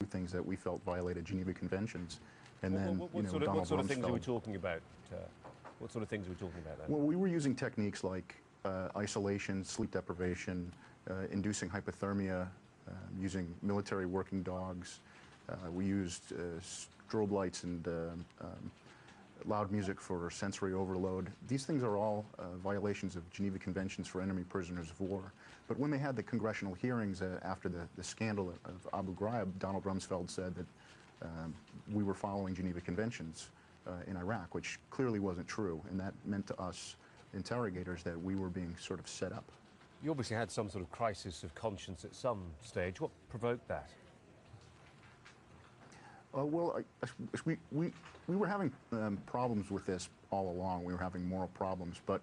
things that we felt violated Geneva Conventions. And then, what sort of things are we talking about? What sort of things are we talking about then? Well, we were using techniques like isolation, sleep deprivation, inducing hypothermia, using military working dogs. We used strobe lights and loud music for sensory overload. These things are all violations of Geneva Conventions for enemy prisoners of war. But when they had the congressional hearings after the scandal of Abu Ghraib, Donald Rumsfeld said that we were following Geneva Conventions in Iraq, which clearly wasn't true, and that meant to us interrogators that we were being sort of set up. You obviously had some sort of crisis of conscience at some stage. What provoked that? Well, we were having problems with this all along. We were having moral problems, but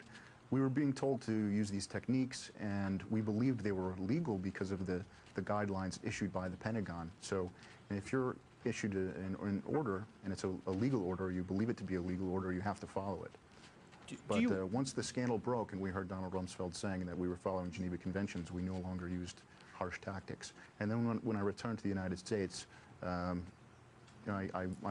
we were being told to use these techniques, and we believed they were legal because of the guidelines issued by the Pentagon. So if you're issued an order, and it's a legal order, you believe it to be a legal order, you have to follow it. But once the scandal broke and we heard Donald Rumsfeld saying that we were following Geneva Conventions, we no longer used harsh tactics. And then when I returned to the United States, I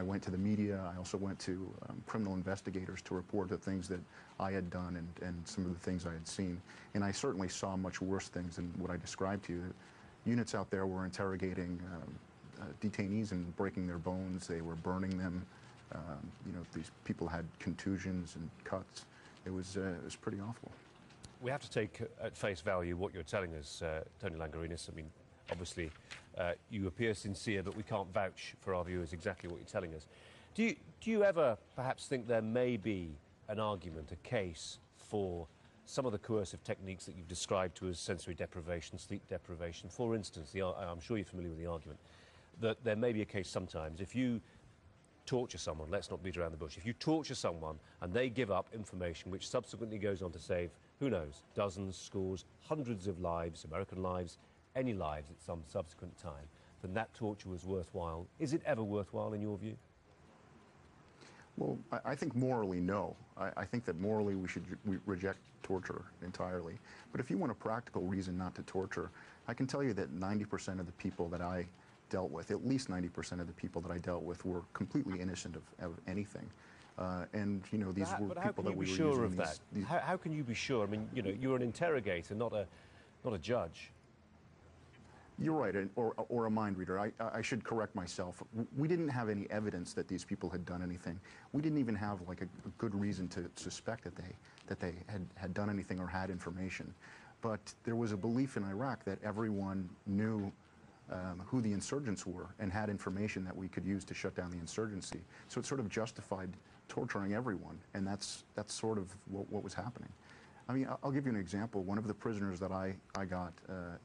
went to the media. I also went to criminal investigators to report the things that I had done and some of the things I had seen. And I certainly saw much worse things than what I described to you. Units out there were interrogating detainees and breaking their bones. They were burning them. You know, these people had contusions and cuts. It was pretty awful. We have to take at face value what you're telling us, Tony Lagouranis. I mean, obviously, you appear sincere, but we can't vouch for our viewers exactly what you're telling us. Do you ever perhaps think there may be an argument, a case for some of the coercive techniques that you've described to as sensory deprivation, sleep deprivation? For instance, I'm sure you're familiar with the argument that there may be a case sometimes if you torture someone, let's not beat around the bush, if you torture someone and they give up information which subsequently goes on to save, who knows, dozens, scores, hundreds of lives, American lives, any lives at some subsequent time, then that torture was worthwhile. Is it ever worthwhile in your view? Well, I think morally, no. I think that morally we should reject torture entirely. But if you want a practical reason not to torture, I can tell you that 90% of the people that I dealt with, at least 90% of the people that I dealt with, were completely innocent of anything. And, you know, these were people that we were using. How can you be sure of that? How can you be sure? I mean, you know, you're an interrogator, not a judge. You're right, or a mind reader. I should correct myself. We didn't have any evidence that these people had done anything. We didn't even have like a good reason to suspect that they had done anything or had information. But there was a belief in Iraq that everyone knew who the insurgents were and had information that we could use to shut down the insurgency. So it sort of justified torturing everyone, and that's sort of what was happening. I mean, I'll give you an example. One of the prisoners that I got,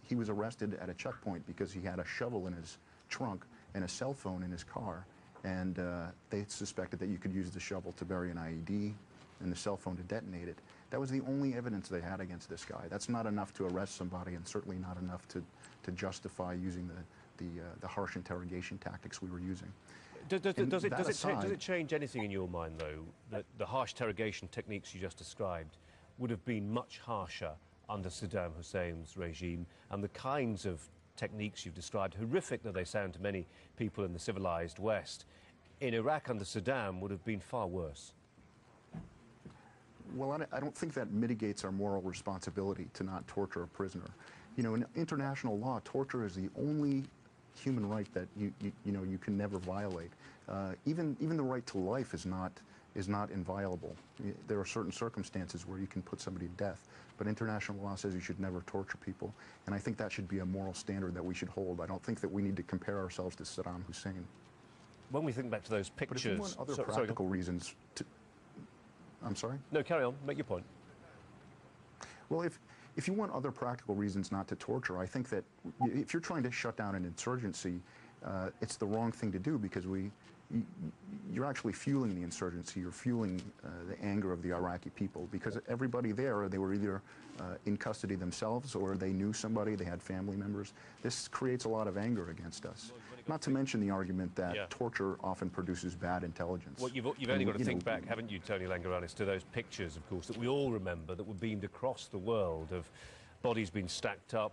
he was arrested at a checkpoint because he had a shovel in his trunk and a cell phone in his car, and they suspected that you could use the shovel to bury an IED and the cell phone to detonate it. That was the only evidence they had against this guy. That's not enough to arrest somebody, and certainly not enough to justify using the harsh interrogation tactics we were using. Does it change anything in your mind, though, that the harsh interrogation techniques you just described would have been much harsher under Saddam Hussein's regime, and the kinds of techniques you've described, horrific though they sound to many people in the civilized West, in Iraq under Saddam would have been far worse? Well, I don't think that mitigates our moral responsibility to not torture a prisoner. You know, in international law, torture is the only human right that you can never violate. Even the right to life is not inviolable. There are certain circumstances where you can put somebody to death, but international law says you should never torture people, and I think that should be a moral standard that we should hold. I don't think that we need to compare ourselves to Saddam Hussein. When we think back to those pictures... But if you want other practical reasons to... I'm sorry? No, carry on. Make your point. Well, if you want other practical reasons not to torture, I think that if you're trying to shut down an insurgency, it's the wrong thing to do, because you're actually fueling the insurgency. You're fueling the anger of the Iraqi people, because everybody there, they were either in custody themselves or they knew somebody, they had family members. This creates a lot of anger against us. Not to mention the argument that torture often produces bad intelligence. Well, you've only got to think back, haven't you, Tony Lagouranis, to those pictures, of course, that we all remember that were beamed across the world of bodies being stacked up,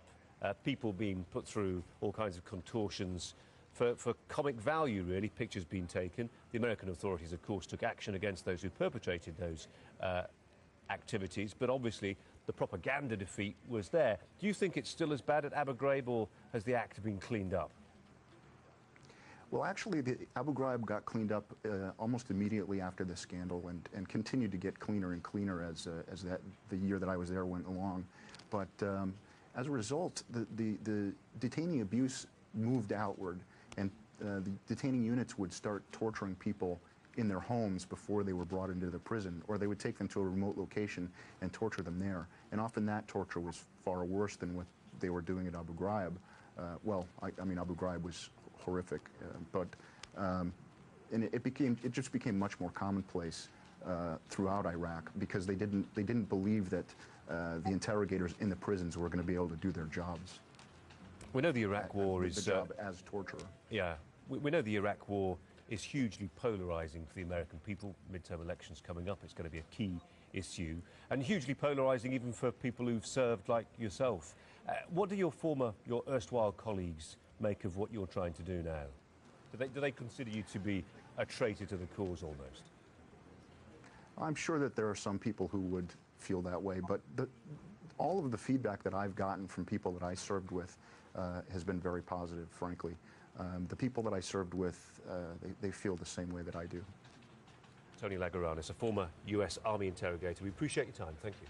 people being put through all kinds of contortions, for comic value, really, pictures being taken. The American authorities, of course, took action against those who perpetrated those activities, but obviously the propaganda defeat was there. Do you think it's still as bad at Abu Ghraib, or has the act been cleaned up? Well, actually, the Abu Ghraib got cleaned up almost immediately after the scandal, and continued to get cleaner and cleaner as the year that I was there went along. But as a result, the detainee abuse moved outward, and the detaining units would start torturing people in their homes before they were brought into the prison, or they would take them to a remote location and torture them there. And often that torture was far worse than what they were doing at Abu Ghraib. Well, I mean, Abu Ghraib was horrific, and it just became much more commonplace throughout Iraq, because they didn't believe that the interrogators in the prisons were going to be able to do their jobs. We know the Iraq War is the job as torturer. Yeah, we know the Iraq War is hugely polarizing for the American people. Midterm elections coming up, it's going to be a key issue, and hugely polarizing even for people who've served like yourself. What do your erstwhile colleagues make of what you're trying to do now? Do they consider you to be a traitor to the cause almost? I'm sure that there are some people who would feel that way, but all of the feedback that I've gotten from people that I served with has been very positive, frankly. The people that I served with, they feel the same way that I do. Tony Lagouranis, a former US Army interrogator. We appreciate your time. Thank you.